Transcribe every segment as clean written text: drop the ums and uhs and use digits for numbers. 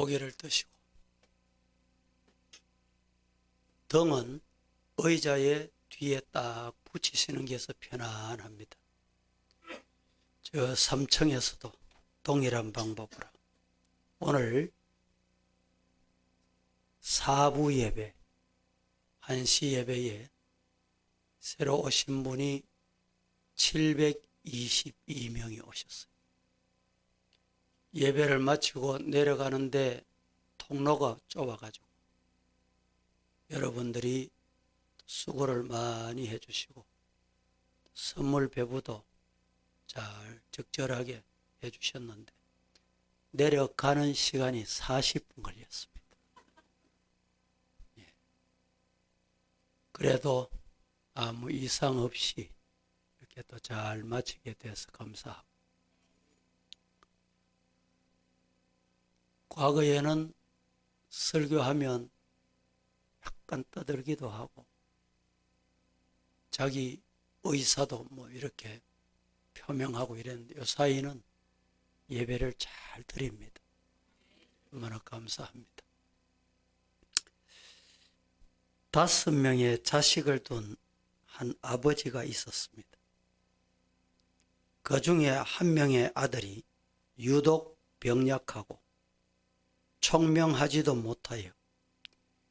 고개를 드시고 등은 의자의 뒤에 딱 붙이시는 게 더 편안합니다. 저 3층에서도 동일한 방법으로 오늘 4부 예배, 1시 예배에 새로 오신 분이 722명이 오셨어요. 예배를 마치고 내려가는데 통로가 좁아가지고 여러분들이 수고를 많이 해주시고 선물 배부도 잘 적절하게 해주셨는데 내려가는 시간이 40분 걸렸습니다. 그래도 아무 이상 없이 이렇게 또 잘 마치게 돼서 감사하고, 과거에는 설교하면 약간 떠들기도 하고 자기 의사도 뭐 이렇게 표명하고 이랬는데 이 사이는 예배를 잘 드립니다. 얼마나 감사합니다. 5명의 자식을 둔 한 아버지가 있었습니다. 그 중에 한 명의 아들이 유독 병약하고 총명하지도 못하여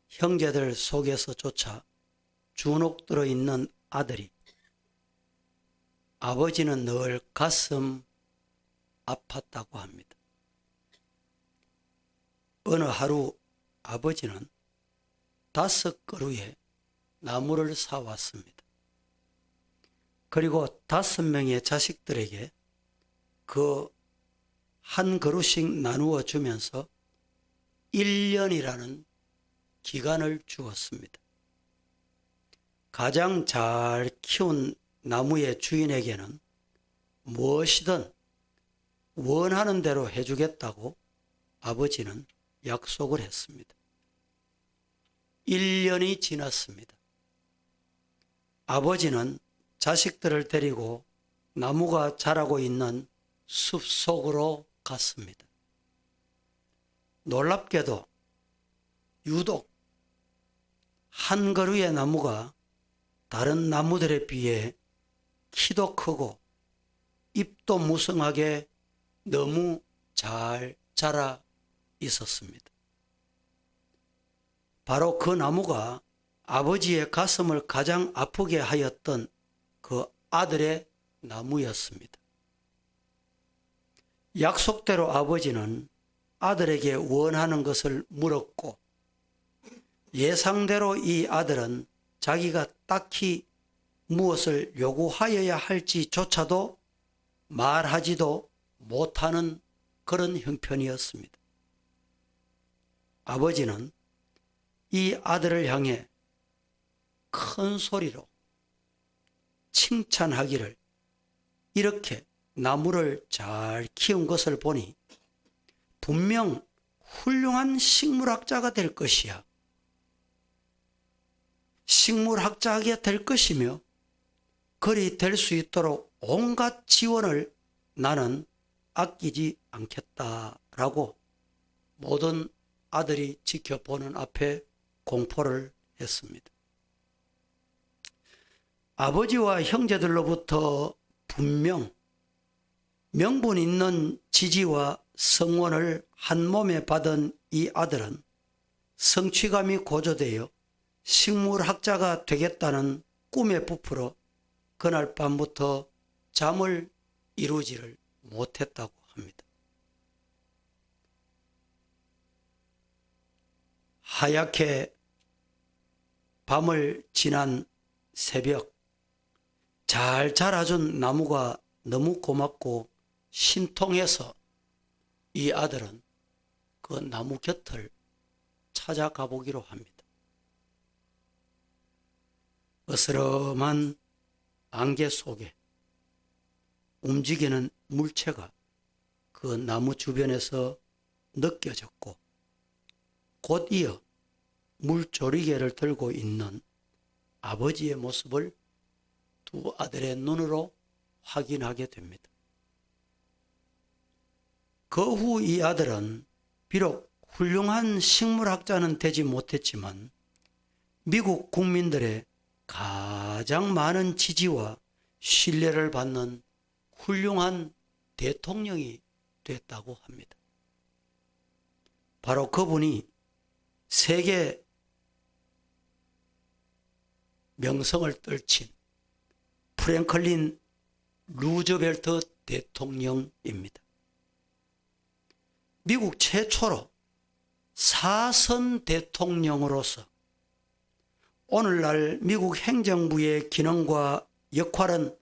형제들 속에서조차 주눅들어 있는 아들이 아버지는 늘 가슴 아팠다고 합니다. 어느 하루 아버지는 5그루의 나무를 사왔습니다. 그리고 5명의 자식들에게 그 한 그루씩 나누어 주면서 1년이라는 기간을 주었습니다. 가장 잘 키운 나무의 주인에게는 무엇이든 원하는 대로 해주겠다고 아버지는 약속을 했습니다. 1년이 지났습니다. 아버지는 자식들을 데리고 나무가 자라고 있는 숲속으로 갔습니다. 놀랍게도 유독 한 그루의 나무가 다른 나무들에 비해 키도 크고 잎도 무성하게 너무 잘 자라 있었습니다. 바로 그 나무가 아버지의 가슴을 가장 아프게 하였던 그 아들의 나무였습니다. 약속대로 아버지는 아들에게 원하는 것을 물었고 예상대로 이 아들은 자기가 딱히 무엇을 요구하여야 할지조차도 말하지도 못하는 그런 형편이었습니다. 아버지는 이 아들을 향해 큰 소리로 칭찬하기를, 이렇게 나무를 잘 키운 것을 보니 분명 훌륭한 식물학자가 될 것이야. 식물학자가 될 것이며 그리 될 수 있도록 온갖 지원을 나는 아끼지 않겠다라고 모든 아들이 지켜보는 앞에 공포를 했습니다. 아버지와 형제들로부터 분명 명분 있는 지지와 성원을 한 몸에 받은 이 아들은 성취감이 고조되어 식물학자가 되겠다는 꿈에 부풀어 그날 밤부터 잠을 이루지를 못했다고 합니다. 하얗게 밤을 지난 새벽, 잘 자라준 나무가 너무 고맙고 신통해서 이 아들은 그 나무 곁을 찾아가 보기로 합니다. 어스름한 안개 속에 움직이는 물체가 그 나무 주변에서 느껴졌고 곧이어 물조리개를 들고 있는 아버지의 모습을 두 아들의 눈으로 확인하게 됩니다. 그 후 이 아들은 비록 훌륭한 식물학자는 되지 못했지만 미국 국민들의 가장 많은 지지와 신뢰를 받는 훌륭한 대통령이 됐다고 합니다. 바로 그분이 세계 명성을 떨친 프랭클린 루즈벨트 대통령입니다. 미국 최초로 사선 대통령으로서 오늘날 미국 행정부의 기능과 역할은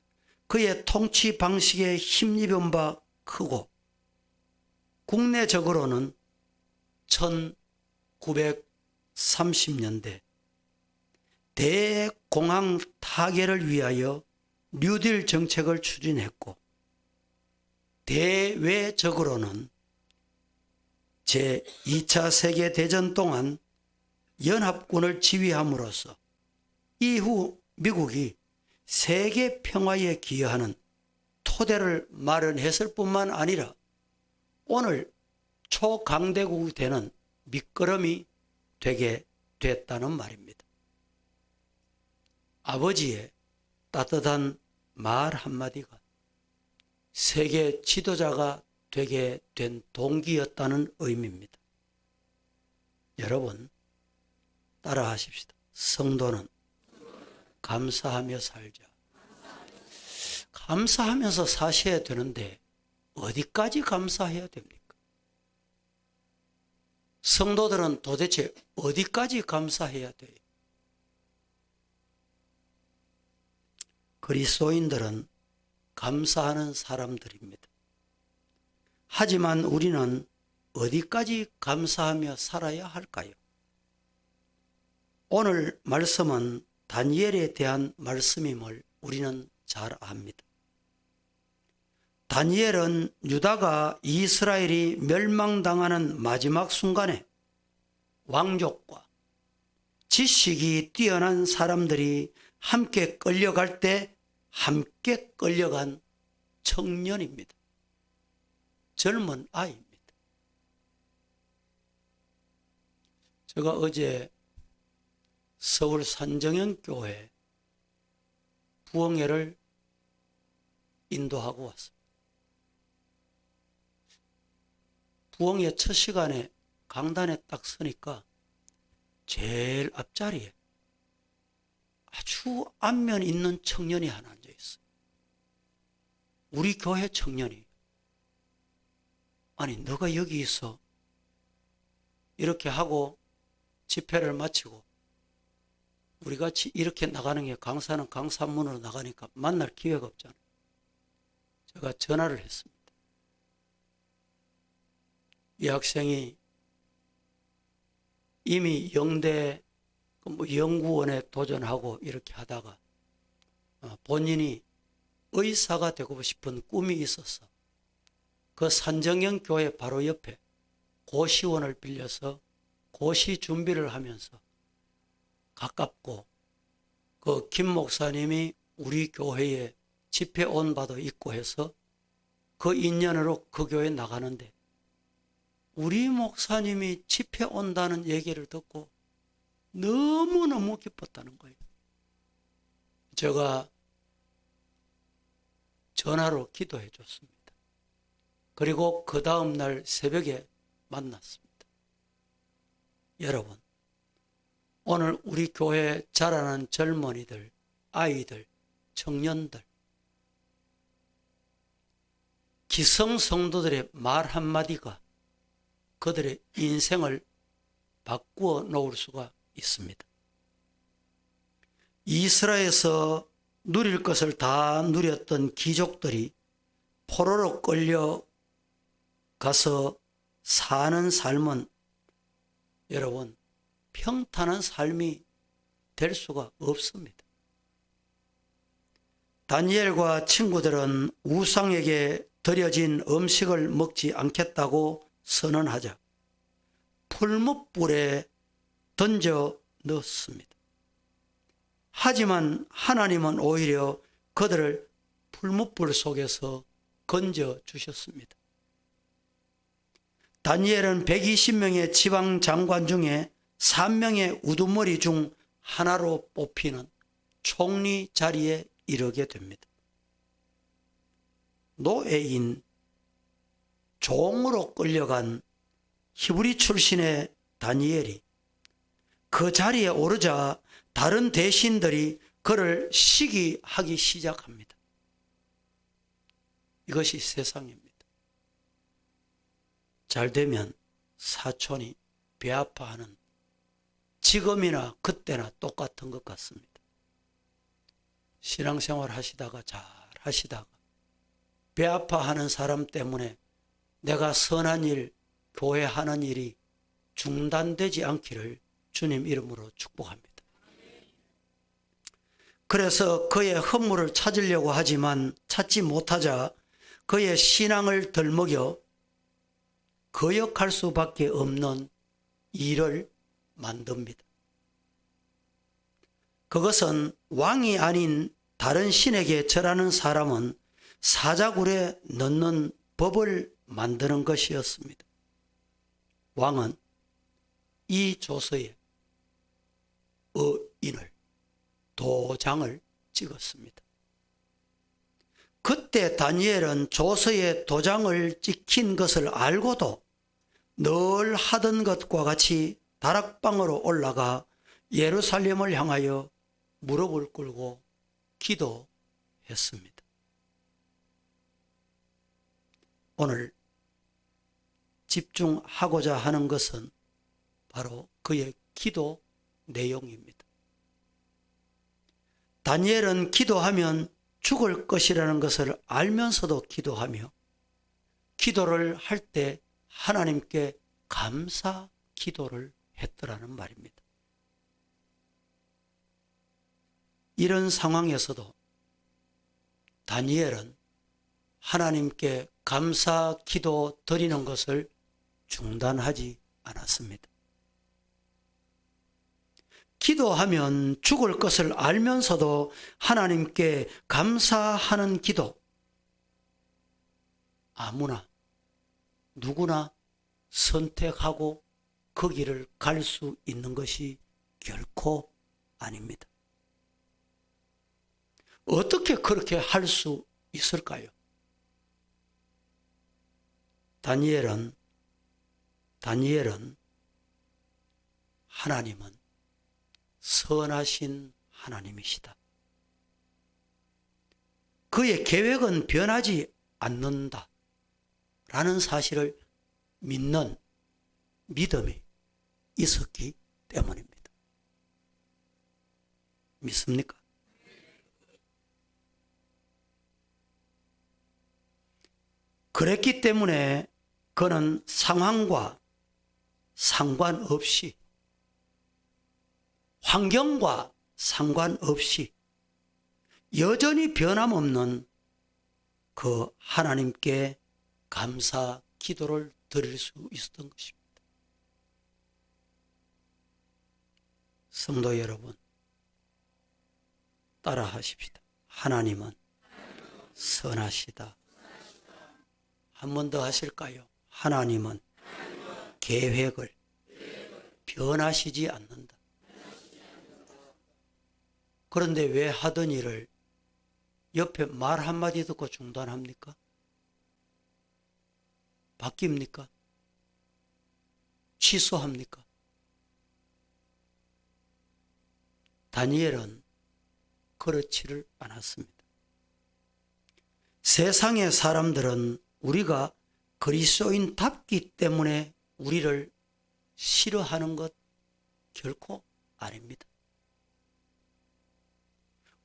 그의 통치 방식에 힘입은 바 크고, 국내적으로는 1930년대 대공황 타개를 위하여 뉴딜 정책을 추진했고, 대외적으로는 제2차 세계대전 동안 연합군을 지휘함으로써 이후 미국이 세계 평화에 기여하는 토대를 마련했을 뿐만 아니라 오늘 초강대국이 되는 밑거름이 되게 됐다는 말입니다. 아버지의 따뜻한 말 한마디가 세계 지도자가 되게 된 동기였다는 의미입니다. 여러분, 따라하십시다. 성도는 감사하며 살자. 감사하면서 사셔야 되는데 어디까지 감사해야 됩니까? 성도들은 도대체 어디까지 감사해야 돼요? 그리스도인들은 감사하는 사람들입니다. 하지만 우리는 어디까지 감사하며 살아야 할까요? 오늘 말씀은 다니엘에 대한 말씀임을 우리는 잘 압니다. 다니엘은 유다가 이스라엘이 멸망당하는 마지막 순간에 왕족과 지식이 뛰어난 사람들이 함께 끌려갈 때 함께 끌려간 청년입니다. 젊은 아이입니다. 제가 어제 서울 산정현교회 부흥회를 인도하고 왔습니다. 부흥회 첫 시간에 강단에 딱 서니까 제일 앞자리에 아주 안면 있는 청년이 하나 앉아 있어요. 우리 교회 청년이. 아니, 너가 여기 있어. 이렇게 하고 집회를 마치고 우리 같이 이렇게 나가는 게, 강사는 강사문으로 나가니까 만날 기회가 없잖아요. 제가 전화를 했습니다. 이 학생이 이미 영대 연구원에 도전하고 이렇게 하다가 본인이 의사가 되고 싶은 꿈이 있어서 그 산정현 교회 바로 옆에 고시원을 빌려서 고시 준비를 하면서, 가깝고 그 김 목사님이 우리 교회에 집회 온 바도 있고 해서 그 인연으로 그 교회에 나가는데, 우리 목사님이 집회 온다는 얘기를 듣고 너무너무 기뻤다는 거예요. 제가 전화로 기도해 줬습니다. 그리고 그 다음 날 새벽에 만났습니다. 여러분, 오늘 우리 교회에 자라는 젊은이들, 아이들, 청년들, 기성성도들의 말 한마디가 그들의 인생을 바꾸어 놓을 수가 있습니다. 이스라엘에서 누릴 것을 다 누렸던 귀족들이 포로로 끌려가서 사는 삶은 여러분, 평탄한 삶이 될 수가 없습니다. 다니엘과 친구들은 우상에게 드려진 음식을 먹지 않겠다고 선언하자 풀무불에 던져 넣었습니다. 하지만 하나님은 오히려 그들을 풀무불 속에서 건져 주셨습니다. 다니엘은 120명의 지방 장관 중에 3명의 우두머리 중 하나로 뽑히는 총리 자리에 이르게 됩니다. 노예인 종으로 끌려간 히브리 출신의 다니엘이 그 자리에 오르자 다른 대신들이 그를 시기하기 시작합니다. 이것이 세상입니다. 잘되면 사촌이 배아파하는, 지금이나 그때나 똑같은 것 같습니다. 신앙생활 하시다가 잘 하시다가 배아파하는 사람 때문에 내가 선한 일, 교회 하는 일이 중단되지 않기를 주님 이름으로 축복합니다. 그래서 그의 허물을 찾으려고 하지만 찾지 못하자 그의 신앙을 덜먹여 거역할 수밖에 없는 일을 만듭니다. 그것은 왕이 아닌 다른 신에게 절하는 사람은 사자굴에 넣는 법을 만드는 것이었습니다. 왕은 이 조서에 어인을, 도장을 찍었습니다. 그때 다니엘은 조서에 도장을 찍힌 것을 알고도 늘 하던 것과 같이 다락방으로 올라가 예루살렘을 향하여 무릎을 꿇고 기도했습니다. 오늘 집중하고자 하는 것은 바로 그의 기도 내용입니다. 다니엘은 기도하면 죽을 것이라는 것을 알면서도 기도하며 기도를 할 때 하나님께 감사 기도를 했더라는 말입니다. 이런 상황에서도 다니엘은 하나님께 감사 기도 드리는 것을 중단하지 않았습니다. 기도하면 죽을 것을 알면서도 하나님께 감사하는 기도, 아무나 누구나 선택하고 그 길을 갈 수 있는 것이 결코 아닙니다. 어떻게 그렇게 할 수 있을까요? 다니엘은 하나님은 선하신 하나님이시다. 그의 계획은 변하지 않는다 라는 사실을 믿는 믿음이 있었기 때문입니다. 믿습니까? 그랬기 때문에 그는 상황과 상관없이, 환경과 상관없이 여전히 변함없는 그 하나님께 감사 기도를 드릴 수 있었던 것입니다. 성도 여러분, 따라 하십시다. 하나님은 선하시다. 한 번 더 하실까요? 하나님은 계획을 변하시지 않는다. 그런데 왜 하던 일을 옆에 말 한마디 듣고 중단합니까? 바뀝니까? 취소합니까? 다니엘은 그렇지를 않았습니다. 세상의 사람들은 우리가 그리스도인답기 때문에 우리를 싫어하는 것 결코 아닙니다.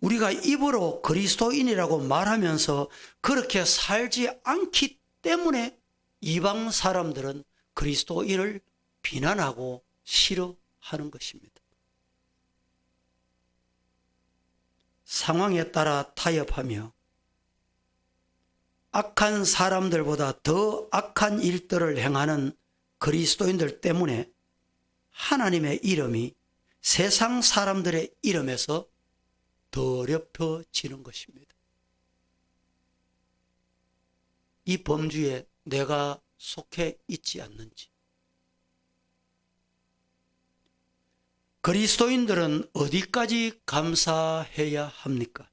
우리가 입으로 그리스도인이라고 말하면서 그렇게 살지 않기 때문에 이방 사람들은 그리스도인을 비난하고 싫어하는 것입니다. 상황에 따라 타협하며 악한 사람들보다 더 악한 일들을 행하는 그리스도인들 때문에 하나님의 이름이 세상 사람들의 이름에서 더럽혀지는 것입니다. 이 범주에 내가 속해 있지 않는지. 그리스도인들은 어디까지 감사해야 합니까?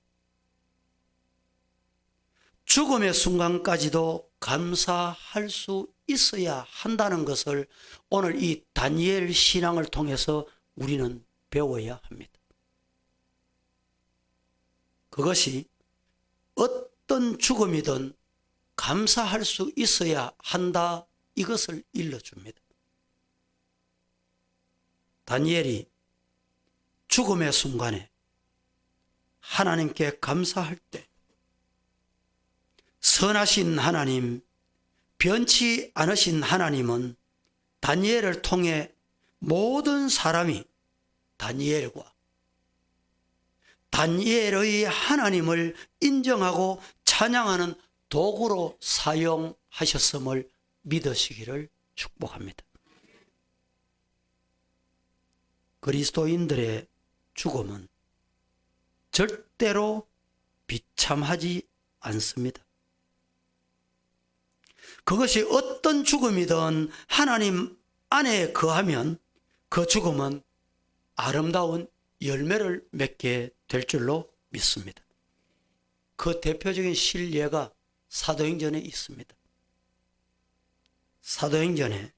죽음의 순간까지도 감사할 수 있어야 한다는 것을 오늘 이 다니엘 신앙을 통해서 우리는 배워야 합니다. 그것이 어떤 죽음이든 감사할 수 있어야 한다, 이것을 일러줍니다. 다니엘이 죽음의 순간에 하나님께 감사할 때 선하신 하나님, 변치 않으신 하나님은 다니엘을 통해 모든 사람이 다니엘의 하나님을 인정하고 찬양하는 도구로 사용하셨음을 믿으시기를 축복합니다. 그리스도인들의 죽음은 절대로 비참하지 않습니다. 그것이 어떤 죽음이든 하나님 안에 거하면 그 죽음은 아름다운 열매를 맺게 될 줄로 믿습니다. 그 대표적인 실례가 사도행전에 있습니다. 사도행전에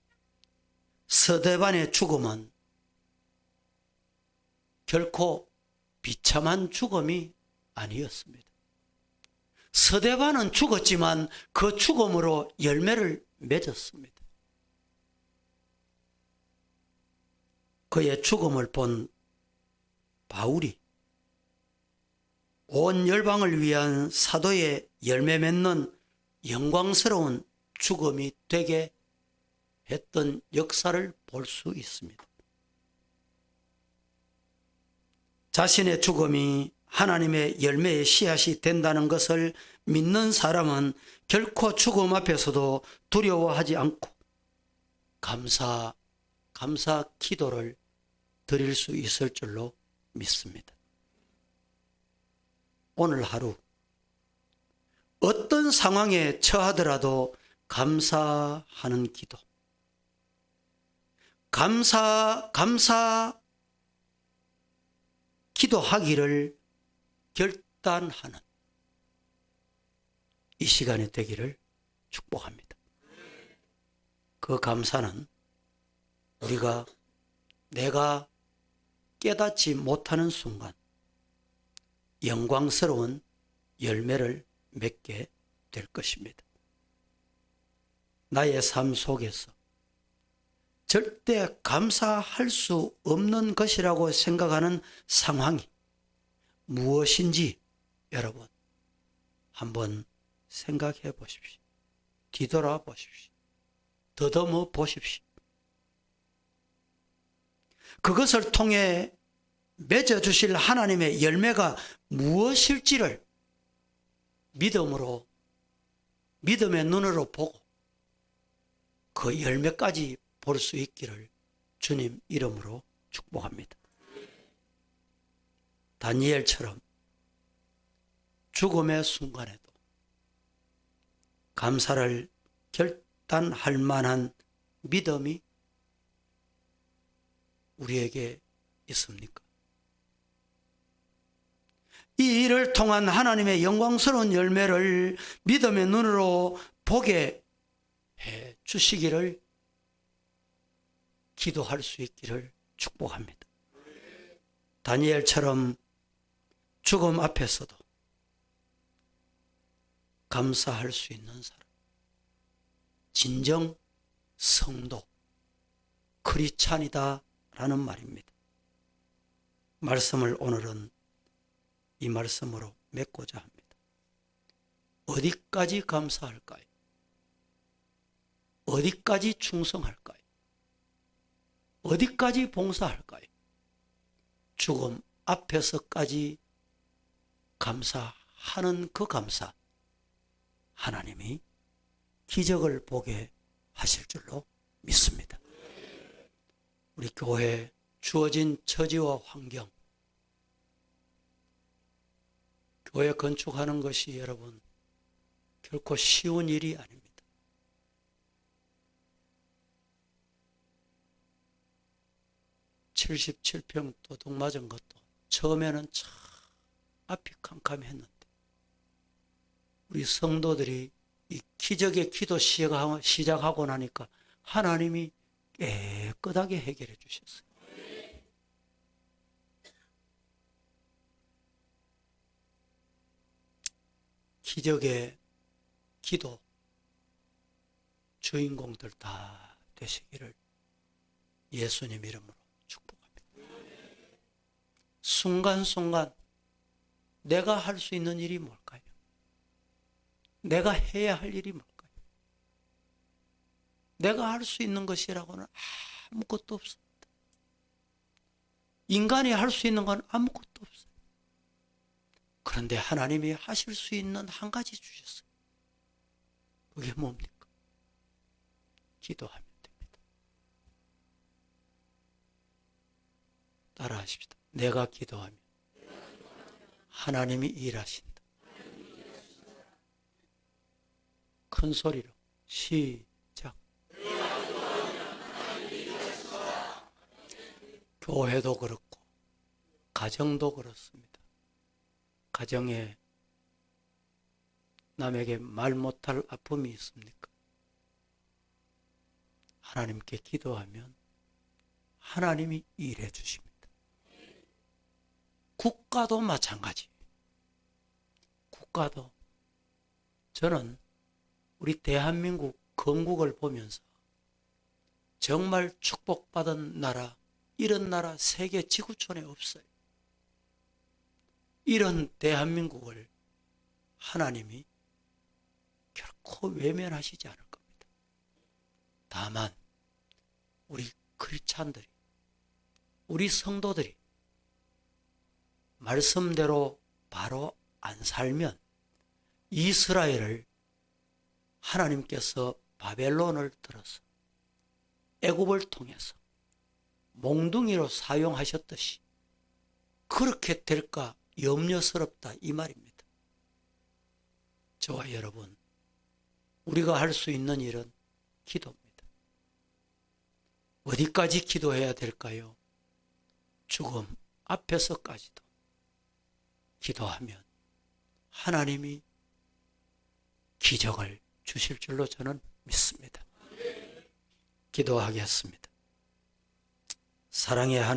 스데반의 죽음은 결코 비참한 죽음이 아니었습니다. 스데반은 죽었지만 그 죽음으로 열매를 맺었습니다. 그의 죽음을 본 바울이 온 열방을 위한 사도의 열매 맺는 영광스러운 죽음이 되게 했던 역사를 볼 수 있습니다. 자신의 죽음이 하나님의 열매의 씨앗이 된다는 것을 믿는 사람은 결코 죽음 앞에서도 두려워하지 않고 감사 기도를 드릴 수 있을 줄로 믿습니다. 오늘 하루 어떤 상황에 처하더라도 감사하는 기도, 감사 기도하기를 결단하는 이 시간이 되기를 축복합니다. 그 감사는 내가 깨닫지 못하는 순간 영광스러운 열매를 맺게 될 것입니다. 나의 삶 속에서 절대 감사할 수 없는 것이라고 생각하는 상황이 무엇인지 여러분 한번 생각해 보십시오. 뒤돌아 보십시오. 더듬어 보십시오. 그것을 통해 맺어주실 하나님의 열매가 무엇일지를 믿음의 눈으로 보고 그 열매까지 볼 수 있기를 주님 이름으로 축복합니다. 다니엘처럼 죽음의 순간에도 감사를 결단할 만한 믿음이 우리에게 있습니까? 이 일을 통한 하나님의 영광스러운 열매를 믿음의 눈으로 보게 해 주시기를 기도할 수 있기를 축복합니다. 다니엘처럼 죽음 앞에서도 감사할 수 있는 사람, 진정 성도, 크리스찬이다 라는 말입니다. 말씀을 오늘은 이 말씀으로 맺고자 합니다. 어디까지 감사할까요? 어디까지 충성할까요? 어디까지 봉사할까요? 죽음 앞에서까지 감사하는 그 감사, 하나님이 기적을 보게 하실 줄로 믿습니다. 우리 교회에 주어진 처지와 환경, 교회 건축하는 것이 여러분 결코 쉬운 일이 아닙니다. 77평 도둑 맞은 것도 처음에는 참 앞이 캄캄했는데 우리 성도들이 이 기적의 기도 시작하고 나니까 하나님이 깨끗하게 해결해 주셨어요. 기적의 기도 주인공들 다 되시기를 예수님 이름으로 축복합니다. 순간순간 내가 할 수 있는 일이 뭘까요? 내가 해야 할 일이 뭘까요? 내가 할 수 있는 것이라고는 아무것도 없습니다. 인간이 할 수 있는 건 아무것도 없어요. 그런데 하나님이 하실 수 있는 한 가지 주셨어요. 그게 뭡니까? 기도하면 됩니다. 따라하십시다. 내가 기도하면 하나님이 일하신다. 큰 소리로 시작. 교회도 그렇고 가정도 그렇습니다. 가정에 남에게 말 못할 아픔이 있습니까? 하나님께 기도하면 하나님이 일해 주십니다. 국가도 마찬가지. 국가도 저는 우리 대한민국 건국을 보면서 정말 축복받은 나라, 이런 나라 세계 지구촌에 없어요. 이런 대한민국을 하나님이 결코 외면하시지 않을 겁니다. 다만 우리 크리스찬들이, 우리 성도들이 말씀대로 바로 안 살면 이스라엘을 하나님께서 바벨론을 들어서 애굽을 통해서 몽둥이로 사용하셨듯이 그렇게 될까 염려스럽다 이 말입니다. 저와 여러분, 우리가 할 수 있는 일은 기도입니다. 어디까지 기도해야 될까요? 죽음 앞에서까지도 기도하면 하나님이 기적을 주실 줄로 저는 믿습니다. 기도하겠습니다. 사랑의 하나님,